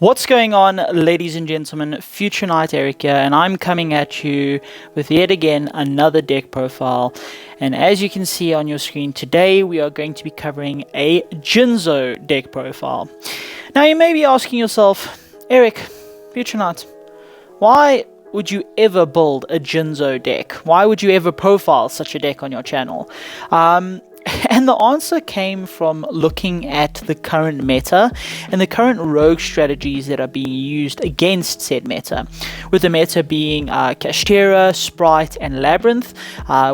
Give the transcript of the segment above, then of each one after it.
What's going on, ladies and gentlemen? Future Knight Eric here, and I'm coming at you with yet again another deck profile. And as you can see on your screen today, we are going to be covering a Jinzo deck profile. Now you may be asking yourself, Eric, Future Knight, why would you ever build a Jinzo deck? Why would you ever profile such a deck on your channel? And the answer came from looking at the current meta and the current rogue strategies that are being used against said meta, with the meta being Kashtira, Sprite, and Labrynth,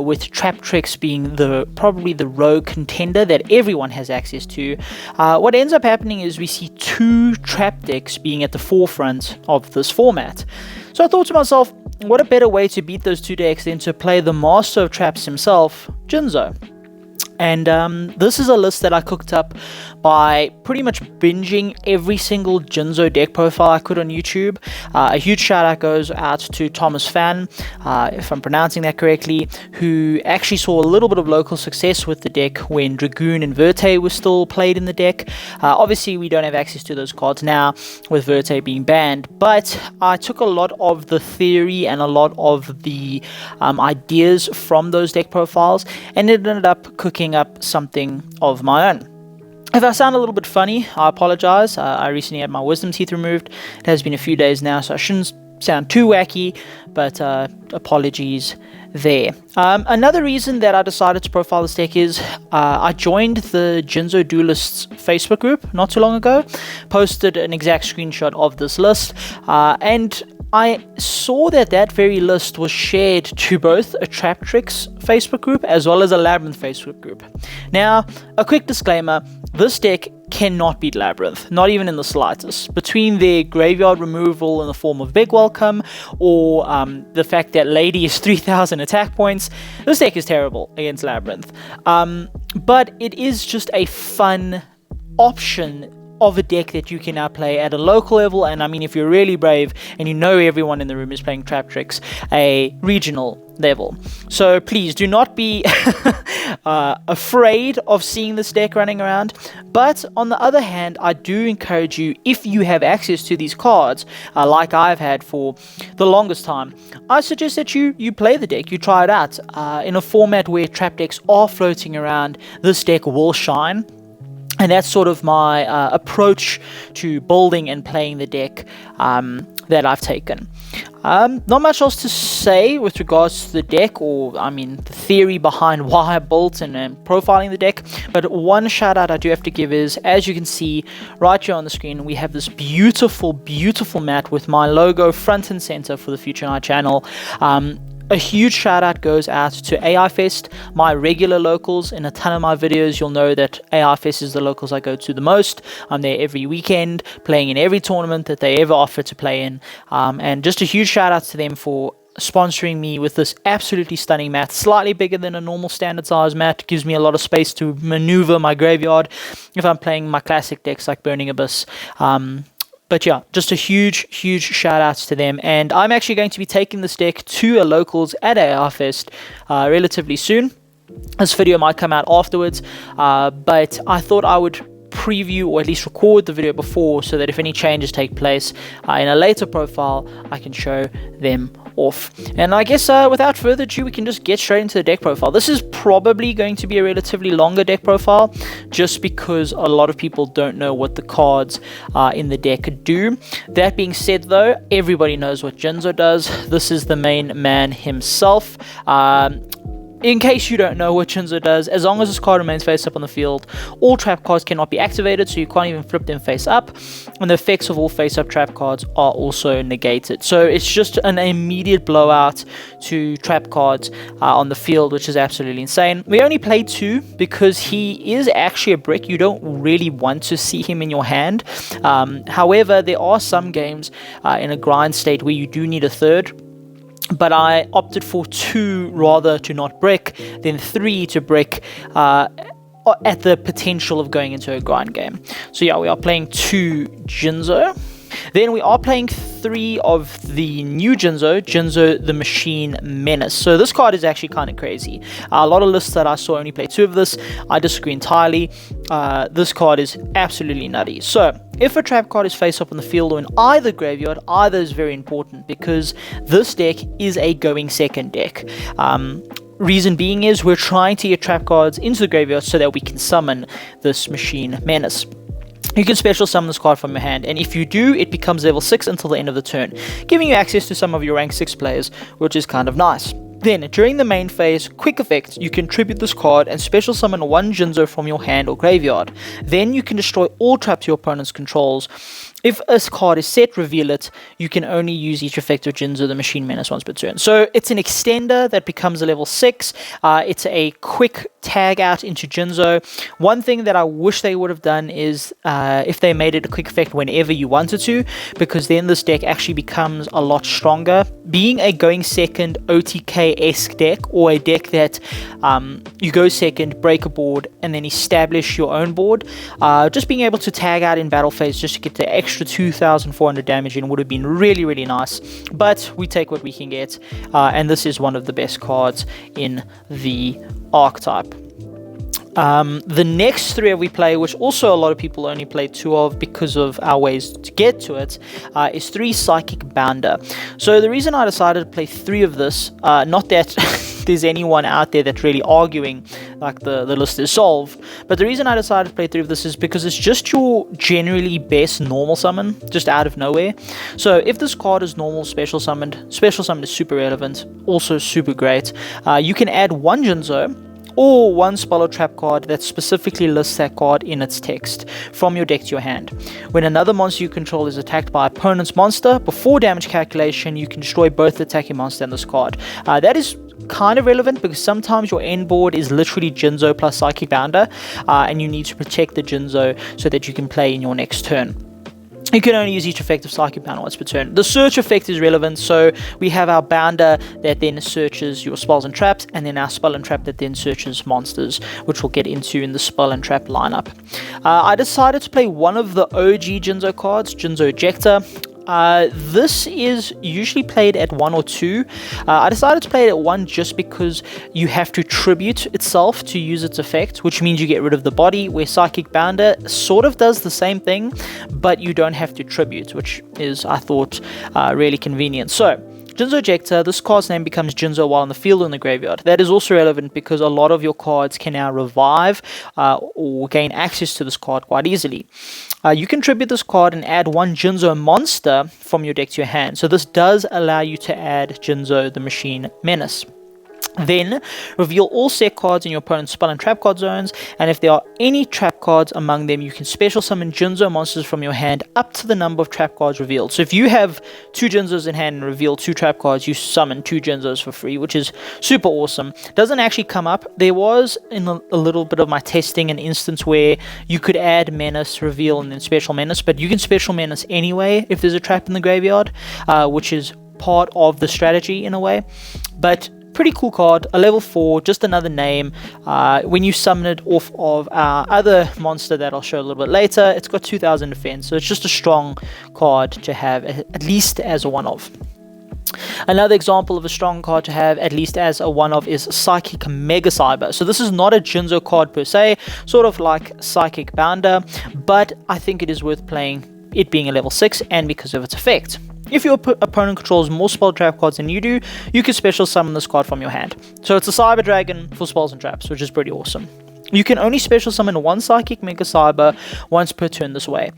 with Traptrix being probably the rogue contender that everyone has access to. What ends up happening is we see two trap decks being at the forefront of this format. So I thought to myself, what a better way to beat those two decks than to play the master of traps himself, Jinzo. And this is a list that I cooked up by pretty much binging every single Jinzo deck profile I could on YouTube. A huge shout out goes out to Thomas Fan, if I'm pronouncing that correctly, who actually saw a little bit of local success with the deck when Dragoon and Verte were still played in the deck. Obviously we don't have access to those cards now with Verte being banned, but I took a lot of the theory and a lot of the ideas from those deck profiles and it ended up cooking up something of my own. If I sound a little bit funny, I apologize. I recently had my wisdom teeth removed. It has been a few days now, so I shouldn't sound too wacky, but apologies there. Another reason that I decided to profile this deck is I joined the Jinzo Duelists Facebook group not too long ago, posted an exact screenshot of this list, and I saw that very list was shared to both a Traptrix Facebook group as well as a Labrynth Facebook group. Now, a quick disclaimer, this deck cannot beat Labrynth, not even in the slightest. Between their graveyard removal in the form of Big Welcome or the fact that Lady is 3000 attack points, this deck is terrible against Labrynth. But it is just a fun option of a deck that you can now play at a local level, and I mean if you're really brave and you know everyone in the room is playing Traptrix, a regional level. So please do not be afraid of seeing this deck running around, but on the other hand, I do encourage you, if you have access to these cards, like I've had for the longest time, I suggest that you play the deck, you try it out. In a format where trap decks are floating around, this deck will shine. And that's sort of my approach to building and playing the deck that I've taken. Not much else to say with regards to the deck, or I mean the theory behind why I built and profiling the deck, but one shout out I do have to give is, as you can see right here on the screen, we have this beautiful mat with my logo front and center for the Future Knight channel. A huge shout out goes out to AI Fest, my regular locals. In a ton of my videos, you'll know that AI Fest is the locals I go to the most. I'm there every weekend, playing in every tournament that they ever offer to play in. And just a huge shout out to them for sponsoring me with this absolutely stunning mat, slightly bigger than a normal standard size mat. Gives me a lot of space to maneuver my graveyard if I'm playing my classic decks like Burning Abyss. But yeah, just a huge shout outs to them. And I'm actually going to be taking this deck to a locals at AR Fest relatively soon. This video might come out afterwards, but I thought I would preview or at least record the video before, so that if any changes take place in a later profile, I can show them off. And I guess without further ado, we can just get straight into the deck profile. This is probably going to be a relatively longer deck profile, just because a lot of people don't know what the cards in the deck do. That being said though, everybody knows what Jinzo does. This is the main man himself. In case you don't know what Jinzo does, as long as this card remains face up on the field, all trap cards cannot be activated, so you can't even flip them face up, and the effects of all face up trap cards are also negated. So it's just an immediate blowout to trap cards on the field, which is absolutely insane. We only play 2 because he is actually a brick. You don't really want to see him in your hand. However, there are some games in a grind state where you do need a third, but I opted for 2 rather to not brick than 3 to brick at the potential of going into a grind game. So yeah, we are playing 2 Jinzo. Then we are playing 3 of the new Jinzo the Machine Menace. So this card is actually kind of crazy. A lot of lists that I saw only play 2 of this. I disagree entirely. This card is absolutely nutty. So if a trap card is face up on the field or in either graveyard, either is very important because this deck is a going second deck. Reason being is we're trying to get trap cards into the graveyard so that we can summon this Machine Menace. You can special summon this card from your hand, and if you do, it becomes level 6 until the end of the turn, giving you access to some of your rank 6 players, which is kind of nice. Then, during the main phase, quick effect, you can tribute this card and special summon 1 Jinzo from your hand or graveyard. Then you can destroy all traps your opponent's controls. If a card is set, reveal it. You can only use each effect of Jinzo the Machine Menace once per turn. So it's an extender that becomes a level 6. It's a quick tag out into Jinzo. One thing that I wish they would have done is if they made it a quick effect whenever you wanted to, because then this deck actually becomes a lot stronger. Being a going second OTK-esque deck, or a deck that you go second, break a board, and then establish your own board, just being able to tag out in battle phase just to get the extra 2,400 damage in would have been really, really nice. But we take what we can get, and this is one of the best cards in the archetype. The next 3 we play, which also a lot of people only play 2 of because of our ways to get to it, is 3 Psychic Bounder. So the reason I decided to play 3 of this, not that there's anyone out there that's really arguing like the list is solved, but the reason I decided to play 3 of this is because it's just your generally best normal summon, just out of nowhere. So if this card is normal special summoned is super relevant, also super great. You can add 1 Jinzo or 1 spell or trap card that specifically lists that card in its text from your deck to your hand. When another monster you control is attacked by opponent's monster, before damage calculation, you can destroy both the attacking monster and this card. That is kind of relevant because sometimes your end board is literally Jinzo plus Psychic Bounder, and you need to protect the Jinzo so that you can play in your next turn. You can only use each effect of Psychic Bounder once per turn. The search effect is relevant, so we have our Bounder that then searches your spells and traps, and then our spell and trap that then searches monsters, which we'll get into in the spell and trap lineup. I decided to play one of the OG Jinzo cards, Jinzo Ejector. This is usually played at 1 or 2. I decided to play it at 1 just because you have to tribute itself to use its effect, which means you get rid of the body, where Psychic Bounder sort of does the same thing, but you don't have to tribute, which is, I thought, really convenient. So, Jinzo Ejector, this card's name becomes Jinzo while in the field or in the graveyard. That is also relevant because a lot of your cards can now revive or gain access to this card quite easily. You can tribute this card and add 1 Jinzo monster from your deck to your hand. So this does allow you to add Jinzo the Machine Menace. Then, reveal all set cards in your opponent's spell and trap card zones, and if there are any trap cards among them, you can special summon Jinzo monsters from your hand up to the number of trap cards revealed. So if you have 2 Jinzos in hand and reveal 2 trap cards, you summon 2 Jinzos for free, which is super awesome. Doesn't actually come up. There was, in a little bit of my testing, an instance where you could add Menace, reveal, and then special Menace, but you can special Menace anyway if there's a trap in the graveyard, which is part of the strategy in a way. But pretty cool card, a level 4, just another name. When you summon it off of our other monster that I'll show a little bit later, it's got 2000 defense, so it's just a strong card to have, at least as a one-of. Another example of a strong card to have, at least as a one-of, is Psychic Mega Cyber. So this is not a Jinzo card per se, sort of like Psychic Bounder, but I think it is worth playing, it being a level 6 and because of its effect. If your opponent controls more spell trap cards than you do, you can special summon this card from your hand. So it's a Cyber Dragon for spells and traps, which is pretty awesome. You can only special summon 1 Psychic Mega Cyber once per turn this way.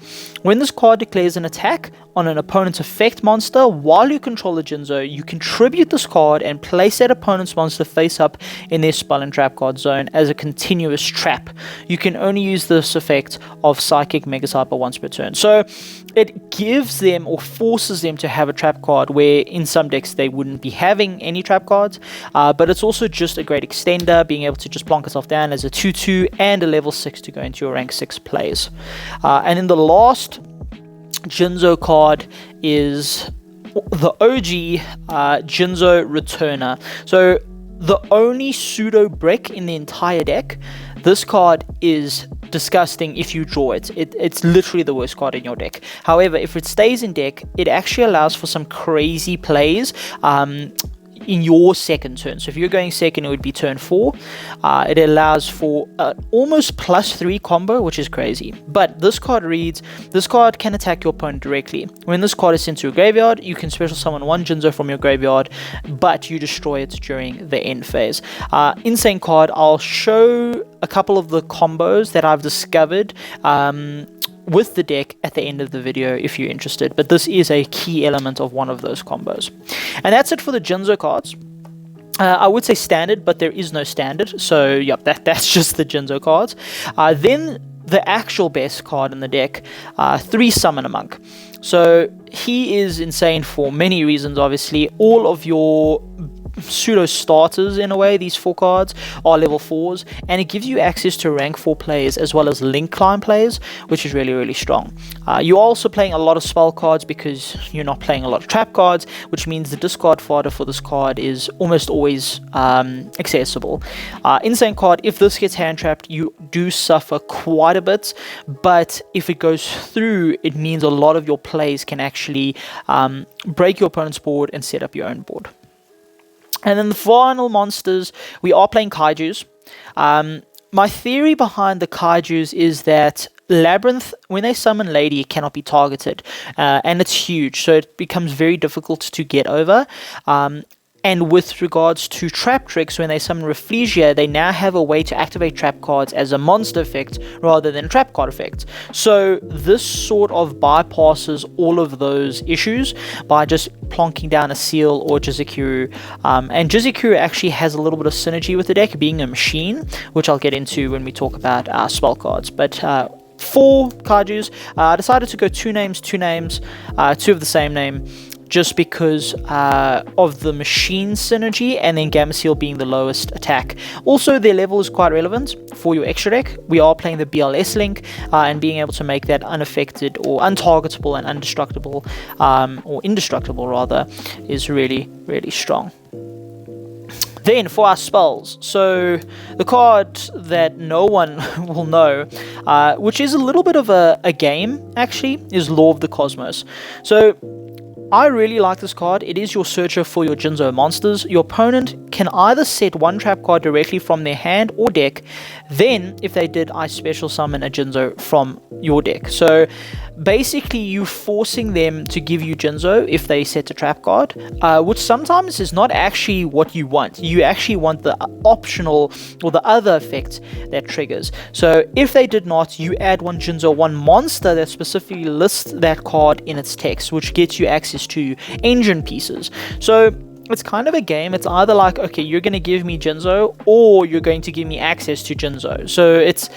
When this card declares an attack on an opponent's effect monster while you control the Jinzo, you can tribute this card and place that opponent's monster face up in their spell and trap card zone as a continuous trap. You can only use this effect of Psychic Mega Cyber once per turn. So it gives them or forces them to have a trap card where in some decks they wouldn't be having any trap cards, but it's also just a great extender, being able to just plonk itself down as a 2/2 and a level 6 to go into your rank 6 plays. And then the last Jinzo card is the OG Jinzo Returner. So the only pseudo brick in the entire deck This card is disgusting if you draw it. It's literally the worst card in your deck. However, if it stays in deck, it actually allows for some crazy plays in your second turn. So if you're going second, it would be turn 4. It allows for almost +3 combo, which is crazy. But this card reads, this card can attack your opponent directly. When this card is sent to your graveyard, you can special summon 1 Jinzo from your graveyard, but you destroy it during the end phase. Insane card. I'll show a couple of the combos that I've discovered with the deck at the end of the video if you're interested, but this is a key element of one of those combos. And that's it for the Jinzo cards. I would say standard, but there is no standard, so yep, that's just the Jinzo cards. Then the actual best card in the deck, 3 Summoner Monk. So he is insane for many reasons. Obviously, all of your pseudo starters, in a way, these 4 cards are level 4s, and it gives you access to rank 4 players as well as link climb players, which is really, really strong. You're also playing a lot of spell cards because you're not playing a lot of trap cards, which means the discard fodder for this card is almost always accessible. Insane card. If this gets hand trapped, you do suffer quite a bit, but if it goes through, it means a lot of your plays can actually break your opponent's board and set up your own board. And then the final monsters, we are playing Kaijus. My theory behind the Kaijus is that Labrynth, when they summon Lady, it cannot be targeted. And it's huge, so it becomes very difficult to get over. And with regards to Traptrix, when they summon Rafflesia, they now have a way to activate trap cards as a monster effect rather than a trap card effect. So this sort of bypasses all of those issues by just plonking down a Seal or Jizikuru. And Jizikuru actually has a little bit of synergy with the deck, being a machine, which I'll get into when we talk about spell cards. But 4 Kaijus, I decided to go 2 names, 2 of the same name, just because of the machine synergy, and then Gameciel being the lowest attack. Also, their level is quite relevant for your extra deck. We are playing the BLS link, and being able to make that unaffected or untargetable and indestructible rather, is really, really strong. Then for our spells, so the card that no one will know, which is a little bit of a game actually, is Law of the Cosmos. So I really like this card. It is your searcher for your Jinzo monsters. Your opponent can either set 1 trap card directly from their hand or deck. Then, if they did, I special summon a Jinzo from your deck. So basically, you forcing them to give you Jinzo if they set a trap card, which sometimes is not actually what you want. You actually want the optional or the other effect that triggers. So if they did not, you add 1 Jinzo, 1 monster that specifically lists that card in its text, which gets you access to engine pieces. So it's kind of a game. It's either like, okay, you're going to give me Jinzo, or you're going to give me access to Jinzo. So it's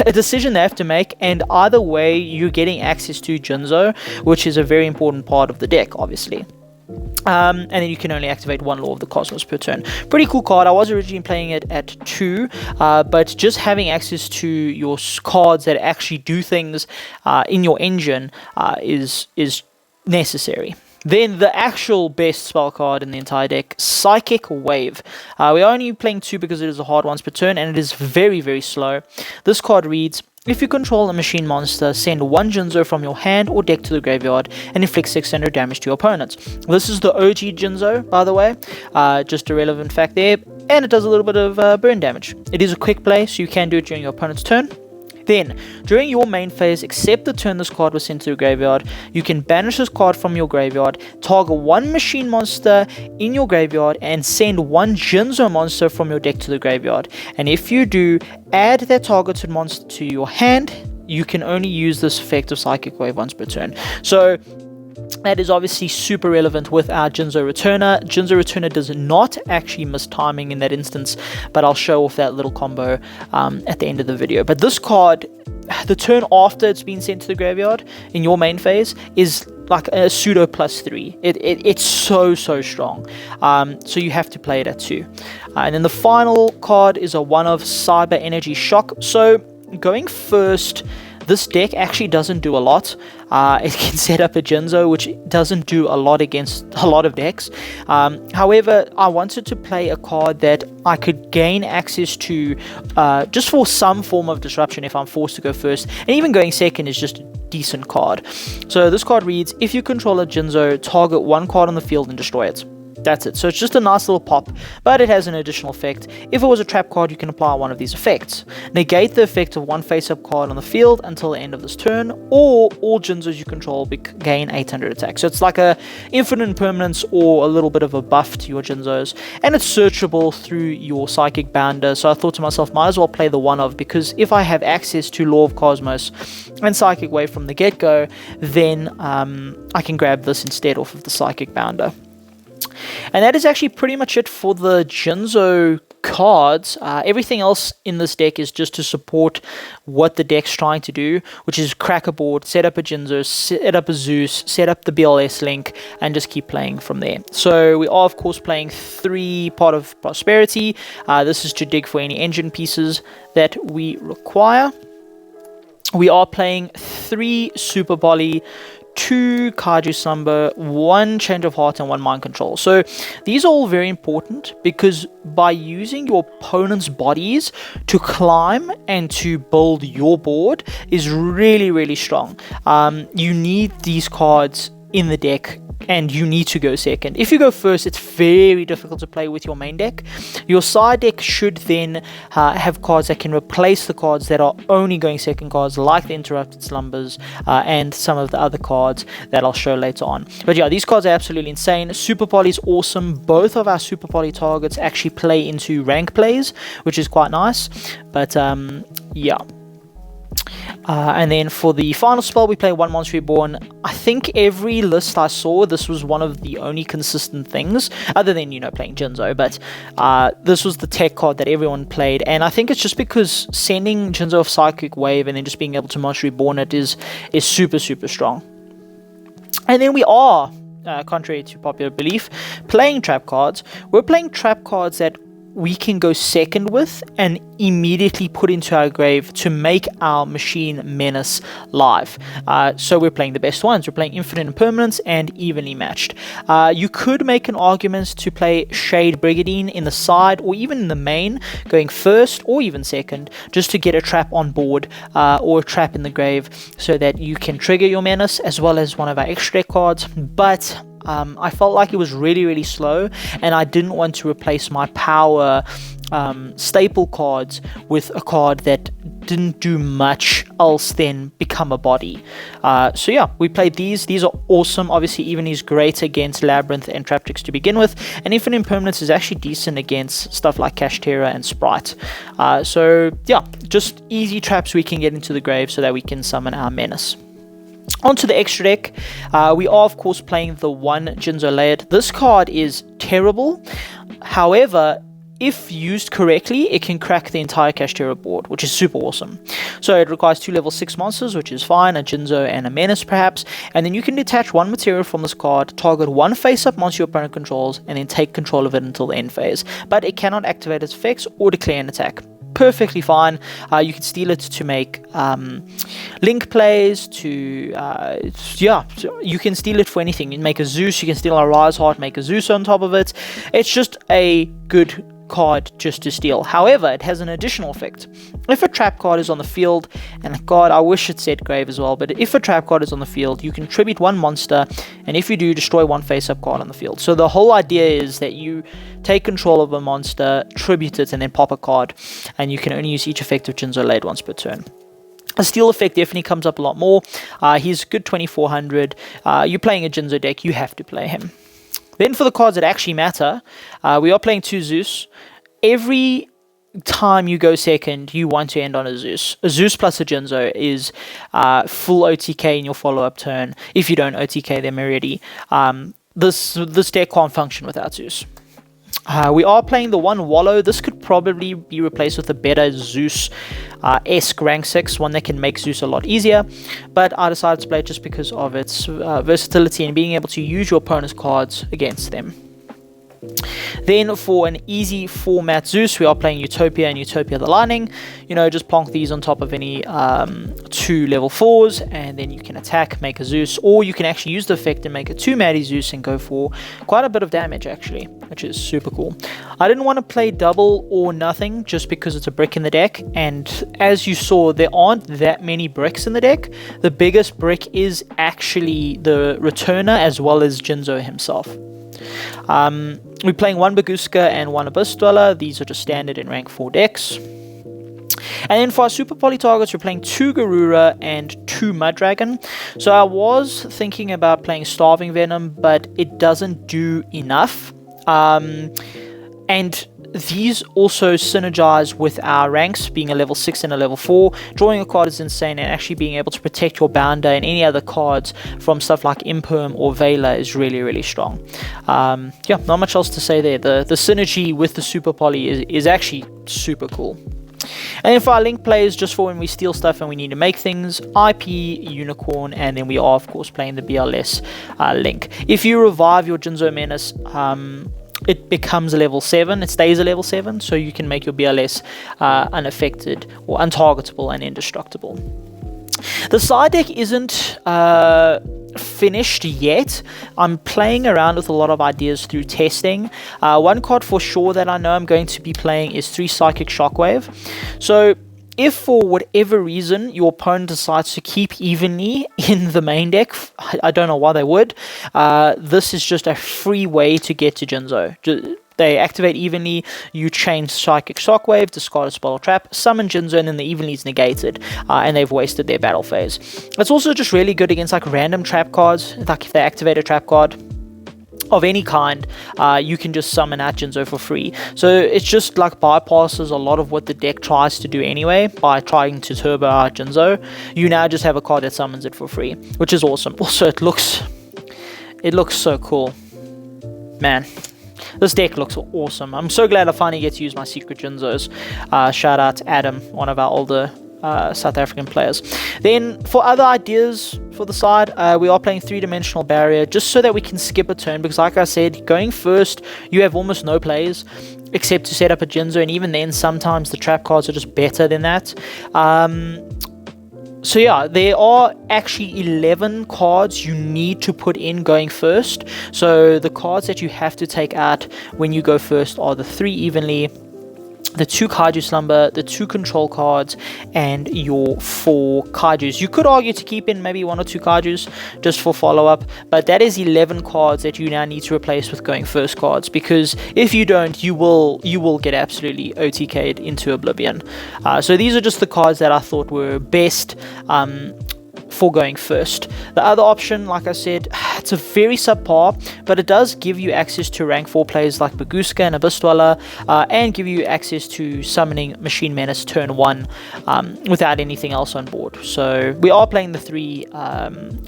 a decision they have to make, and either way, you're getting access to Jinzo, which is a very important part of the deck, obviously. And then you can only activate 1 Law of the Cosmos per turn. Pretty cool card. I was originally playing it at 2, but just having access to your cards that actually do things in your engine is necessary. Then the actual best spell card in the entire deck, Psychic Wave. We are only playing 2 because it is a hard once per turn, and it is very, very slow. This card reads, if you control a machine monster, send 1 Jinzo from your hand or deck to the graveyard and inflict 600 damage to your opponents. This is the OG Jinzo, by the way. Just a relevant fact there. And it does a little bit of burn damage. It is a quick play, so you can do it during your opponent's turn. Then, during your main phase, except the turn this card was sent to the graveyard, you can banish this card from your graveyard, target 1 machine monster in your graveyard, and send 1 Jinzo monster from your deck to the graveyard. And if you do, add that targeted monster to your hand. You can only use this effect of Psychic Wave once per turn. So that is obviously super relevant with our Jinzo Returner. Jinzo Returner does not actually miss timing in that instance, but I'll show off that little combo at the end of the video. But this card, the turn after it's been sent to the graveyard in your main phase, is like a pseudo +3. It's so strong. So you have to play it at 2. And then the final card is a 1 of Cyber Energy Shock. So going first, this deck actually doesn't do a lot. It can set up a Jinzo, which doesn't do a lot against a lot of decks. However, I wanted to play a card that I could gain access to just for some form of disruption if I'm forced to go first, and even going second is just a decent card. So this card reads, if you control a Jinzo, target one card on the field and destroy it. That's it. So it's just a nice little pop, but it has an additional effect. If it was a trap card, you can apply one of these effects. Negate the effect of one face-up card on the field until the end of this turn, or all Jinzos you control gain 800 attack. So it's like a infinite impermanence or a little bit of a buff to your Jinzos, and it's searchable through your Psychic Bounder. So I thought to myself, might as well play the one of, because if I have access to Law of Cosmos and Psychic Wave from the get-go, then I can grab this instead off of the Psychic Bounder. And that is actually pretty much it for the Jinzo cards. Everything else in this deck is just to support what the deck's trying to do, which is crack a board, set up a Jinzo, set up a Zeus, set up the BLS link, and just keep playing from there. So we are, of course, playing 3 Pot of Prosperity. This is to dig for any engine pieces that we require. We are playing 3 Super Volley, 2 Kaiju Slumber, 1 Change of Heart, and 1 Mind Control. So these are all very important, because by using your opponent's bodies to climb and to build your board is really, really strong. You need these cards in the deck, and you need to go second. If you go first, it's very difficult to play with your main deck. Your side deck should then have cards that can replace the cards that are only going second cards, like the Interrupted Slumbers and some of the other cards that I'll show later on. But yeah, these cards are absolutely insane. Super Poly is awesome. Both of our Super Poly targets actually play into rank plays, which is quite nice. But yeah. And then for the final spell, we play 1 Monster Reborn. I think every list I saw, this was one of the only consistent things, other than, you know, playing Jinzo, but this was the tech card that everyone played, and I think it's just because sending Jinzo off Psychic Wave and then just being able to Monster Reborn it is super, super strong. And then we are, contrary to popular belief, playing trap cards. We're playing trap cards that we can go second with and immediately put into our grave to make our Machine Menace live. So we're playing the best ones. We're playing Infinite Impermanence and Evenly Matched. You could make an argument to play Shade Brigadine in the side or even in the main, going first or even second, just to get a trap on board or a trap in the grave so that you can trigger your Menace as well as one of our extra deck cards. But I felt like it was really, really slow, and I didn't want to replace my power staple cards with a card that didn't do much else than become a body. So yeah, we played these. These are awesome. Obviously, even is great against Labrynth and Traptrix to begin with, and Infinite Impermanence is actually decent against stuff like Kashtera and Sprite. So yeah, just easy traps we can get into the grave so that we can summon our Menace. Onto the extra deck, we are of course playing the 1 Jinzo Layered. This card is terrible, however, if used correctly, it can crack the entire Kashtera board, which is super awesome. So it requires 2 level 6 monsters, which is fine, a Jinzo and a Menace perhaps, and then you can detach 1 material from this card, target 1 face-up monster your opponent controls, and then take control of it until the end phase. But it cannot activate its effects or declare an attack. Perfectly fine. You can steal it to make link plays, you can steal it for anything. You can make a Zeus, you can steal a Rise Heart, make a Zeus on top of it. It's just a good card just to steal. However, it has an additional effect. If a trap card is on the field, and God, I wish it said grave as well, but if a trap card is on the field, you can tribute 1 monster, and if you do, destroy 1 face-up card on the field. So the whole idea is that you take control of a monster, tribute it, and then pop a card, and you can only use each effect of Jinzo Laid once per turn. A steal effect definitely comes up a lot more. He's good 2400. You're playing a Jinzo deck, you have to play him. Then for the cards that actually matter, we are playing 2 Zeus. Every time you go second, you want to end on a Zeus. A Zeus plus a Jinzo is full OTK in your follow-up turn. If you don't OTK them already, this deck can't function without Zeus. We are playing the 1 Wallow. This could probably be replaced with a better Zeus-esque rank 6, one that can make Zeus a lot easier, but I decided to play it just because of its versatility and being able to use your opponent's cards against them. Then for an easy format Zeus, we are playing Utopia and Utopia the Lightning. Just plonk these on top of any 2 level 4s, and then you can attack, make a Zeus, or you can actually use the effect and make a 2 Maddie Zeus and go for quite a bit of damage actually, which is super cool. I didn't want to play double or nothing just because it's a brick in the deck, and as you saw, there aren't that many bricks in the deck. The biggest brick is actually the returner as well as Jinzo himself. We're playing 1 Baguska and 1 Abyss Dweller. These are just standard in rank 4 decks. And then for our super poly targets, we're playing 2 Garura and 2 Muddragon. So I was thinking about playing Starving Venom, but it doesn't do enough. And these also synergize with our ranks, being a level 6 and a level 4. Drawing a card is insane, and actually being able to protect your Bounder and any other cards from stuff like Imperm or Veiler is really, really strong. Yeah, not much else to say there. The synergy with the Super Poly is actually super cool. And then for our link plays, just for when we steal stuff and we need to make things, IP, Unicorn, and then we are of course playing the BLS link. If you revive your Jinzo Menace, it becomes a level 7, it stays a level 7, so you can make your BLS unaffected or untargetable and indestructible. The side deck isn't finished yet. I'm playing around with a lot of ideas through testing. One card for sure that I know I'm going to be playing is 3 Psychic Shockwave. So if for whatever reason your opponent decides to keep evenly in the main deck, I don't know why they would, this is just a free way to get to Jinzo. They activate evenly, you change Psychic Shockwave, discard a spell or trap, summon Jinzo, and then the evenly is negated, and they've wasted their battle phase. It's also just really good against like random trap cards, like if they activate a trap card of any kind, you can just summon out Jinzo for free. So it's just like bypasses a lot of what the deck tries to do anyway by trying to turbo out Jinzo. You now just have a card that summons it for free, which is awesome. Also, it looks so cool, man. This deck looks awesome. I'm so glad I finally get to use my secret Jinzos. Shout out to Adam, one of our older South African players. Then for other ideas for the side, we are playing 3-dimensional barrier just so that we can skip a turn, because like I said, going first you have almost no plays except to set up a Jinzo, and even then sometimes the trap cards are just better than that. So yeah, there are actually 11 cards you need to put in going first. So the cards that you have to take out when you go first are the 3 evenly, the 2 Kaiju Slumber, the 2 control cards, and your 4 Kaijus. You could argue to keep in maybe 1 or 2 Kaijus just for follow-up, but that is 11 cards that you now need to replace with going first cards, because if you don't, you will get absolutely OTK'd into oblivion. So these are just the cards that I thought were best for going first. The other option, like I said, it's a very subpar, but it does give you access to rank 4 players like Baguska and Abyss Dweller, and give you access to summoning Machine Menace turn 1 without anything else on board. So we are playing the 3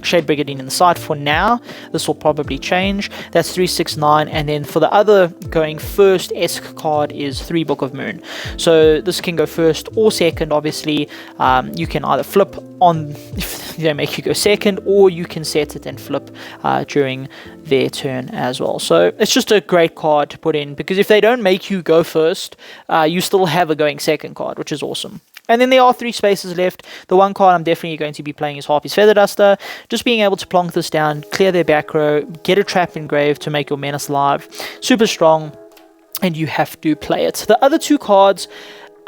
Shade Brigandine in the side for now. This will probably change. That's 3, 6, 9, and then for the other going first-esque card is 3 Book of Moon. So this can go first or second, obviously. You can either flip on if they make you go second, or you can set it and flip during their turn as well. So it's just a great card to put in, because if they don't make you go first, you still have a going second card, which is awesome. And then there are 3 spaces left. The one card I'm definitely going to be playing is Harpy's Feather Duster. Just being able to plonk this down, clear their back row, get a trap engraved to make your Menace live. Super strong, and you have to play it. The other 2 cards,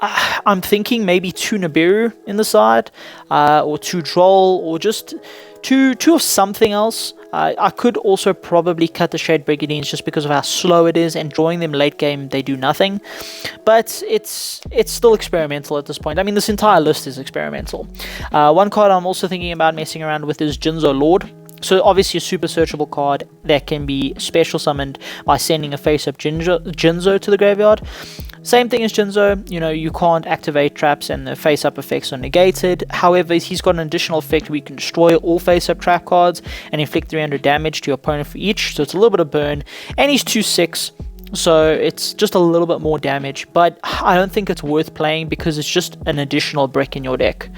I'm thinking maybe 2 Nibiru in the side, or 2 Droll, or just two of something else. I could also probably cut the Shade Brigandines just because of how slow it is, and drawing them late game, they do nothing. But it's still experimental at this point. I mean, this entire list is experimental. One card I'm also thinking about messing around with is Jinzo Lord. So obviously a super searchable card that can be special summoned by sending a face-up Jinzo to the graveyard. Same thing as Jinzo, you can't activate traps and the face-up effects are negated. However, he's got an additional effect where you can destroy all face-up trap cards and inflict 300 damage to your opponent for each, so it's a little bit of burn. And he's 2/6, so it's just a little bit more damage, but I don't think it's worth playing because it's just an additional brick in your deck.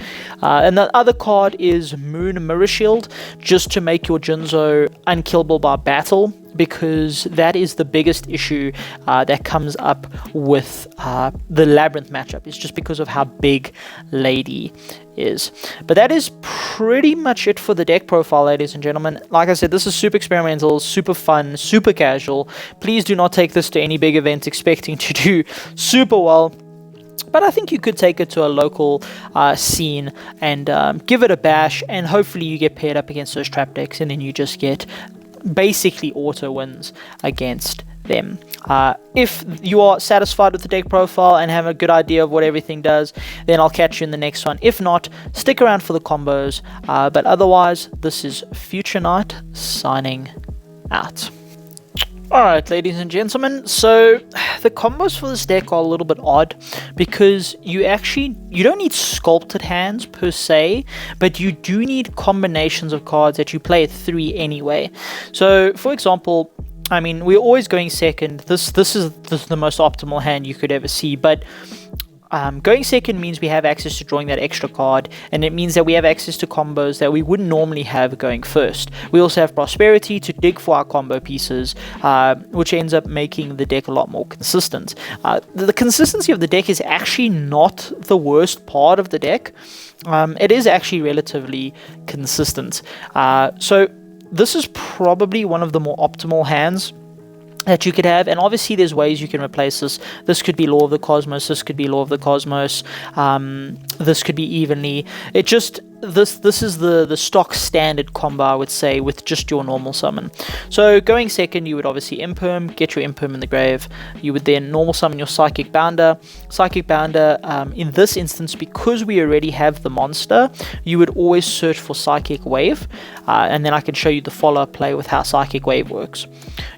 And the other card is Moon Mirror Shield, just to make your Jinzo unkillable by battle. because that is the biggest issue that comes up with the Labrynth matchup. It's just because of how big Lady is. But that is pretty much it for the deck profile, ladies and gentlemen. Like I said, this is super experimental, super fun, super casual. Please do not take this to any big event expecting to do super well. But I think you could take it to a local scene and give it a bash, and hopefully you get paired up against those trap decks, and then you just get basically auto wins against them. If you are satisfied with the deck profile and have a good idea of what everything does, then I'll catch you in the next one. If not, stick around for the combos. But otherwise, this is Future Knight signing out. Alright, ladies and gentlemen, so the combos for this deck are a little bit odd because you don't need sculpted hands per se, but you do need combinations of cards that you play at 3 anyway. So, for example, I mean, we're always going second. This is the most optimal hand you could ever see, but going second means we have access to drawing that extra card, and it means that we have access to combos that we wouldn't normally have going first. We also have Prosperity to dig for our combo pieces, which ends up making the deck a lot more consistent. The consistency of the deck is actually not the worst part of the deck. It is actually relatively consistent. So this is probably one of the more optimal hands that you could have, and obviously there's ways you can replace this. This could be Law of the Cosmos, this could be Law of the Cosmos, this could be Evenly. It just, this is the stock standard combo, I would say, with just your normal summon. So going second, you would obviously Imperm, get your Imperm in the grave. You would then normal summon your Psychic Bounder. Psychic Bounder, in this instance, because we already have the monster, you would always search for Psychic Wave, and then I can show you the follow-up play with how Psychic Wave works.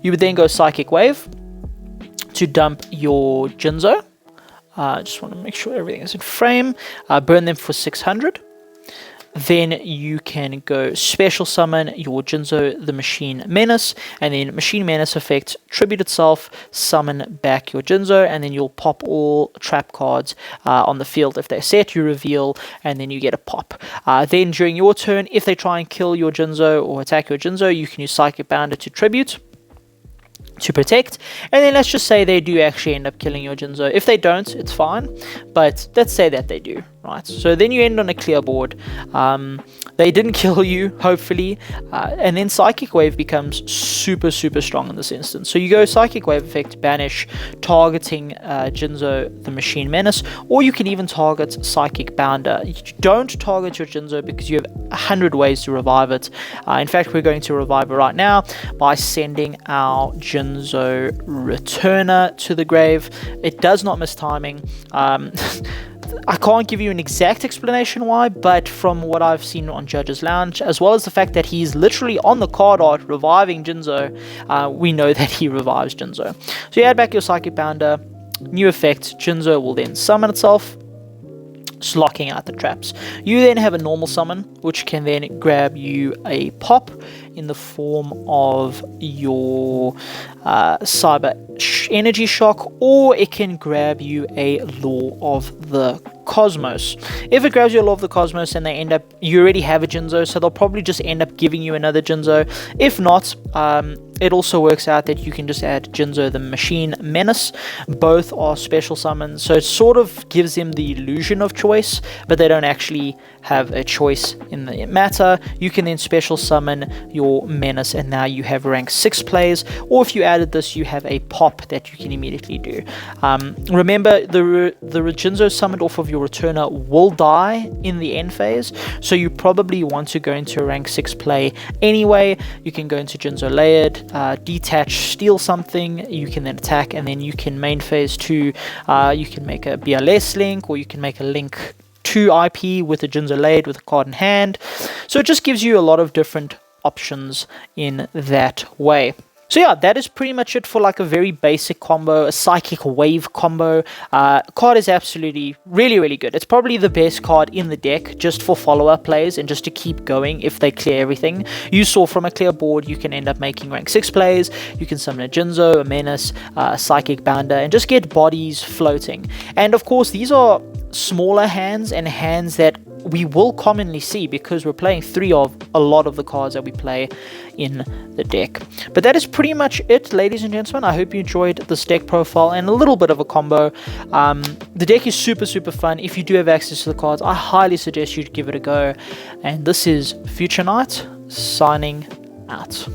You would then go Psychic Wave to dump your Jinzo. Just want to make sure everything is in frame. Burn them for 600. Then you can go special summon your Jinzo the Machine Menace, and then Machine Menace effect, tribute itself, summon back your Jinzo, and then you'll pop all trap cards on the field. If they're set, you reveal, and then you get a pop. Then during your turn, if they try and kill your Jinzo or attack your Jinzo, you can use Psychic Bounder to tribute, to protect, and then let's just say they do actually end up killing your Jinzo. If they don't, it's fine, but let's say that they do, right? So then you end on a clear board. They didn't kill you, hopefully, and then Psychic Wave becomes super strong in this instance. So you go Psychic Wave effect, banish, targeting Jinzo the Machine Menace, or you can even target Psychic Bounder. You don't target your Jinzo because you have 100 ways to revive it. In fact, we're going to revive it right now by sending our Jinzo Returner to the grave. It does not miss timing. I can't give you an exact explanation why, but from what I've seen on Judge's Lounge, as well as the fact that he's literally on the card art reviving Jinzo, we know that he revives Jinzo. So you add back your Psychic Bounder, new effect, Jinzo will then summon itself, just locking out the traps. You then have a normal summon, which can then grab you a pop in the form of your Cyber Energy Shock, or it can grab you a Law of the Cosmos. If it grabs you a Law of the Cosmos and you already have a Jinzo, so they'll probably just end up giving you another Jinzo. If not, it also works out that you can just add Jinzo the Machine Menace. Both are special summons, so it sort of gives them the illusion of choice, but they don't actually have a choice in the matter. You can then special summon your Menace, and now you have rank 6 plays, or if you added this, you have a pop that you can immediately do. Remember, the Jinzo summoned off of your Returner will die in the end phase, so you probably want to go into a rank 6 play anyway. You can go into Jinzo Layered, detach, steal something, you can then attack, and then you can main phase 2, you can make a BLS link, or you can make a link to IP with a Jinzo Layered with a card in hand. So it just gives you a lot of different options in that way. So yeah, that is pretty much it for like a very basic combo, a Psychic Wave combo. Card is absolutely really good. It's probably the best card in the deck just for follow-up plays and just to keep going if they clear everything. You saw from a clear board, you can end up making rank 6 plays. You can summon a Jinzo, a Menace, a Psychic Bounder, and just get bodies floating. And of course, these are smaller hands and hands that we will commonly see because we're playing 3 of a lot of the cards that we play in the deck. But that is pretty much it, ladies and gentlemen. I hope you enjoyed this deck profile and a little bit of a combo. The deck is super fun. If you do have access to the cards, I highly suggest you give it a go. And this is Future Knight signing out.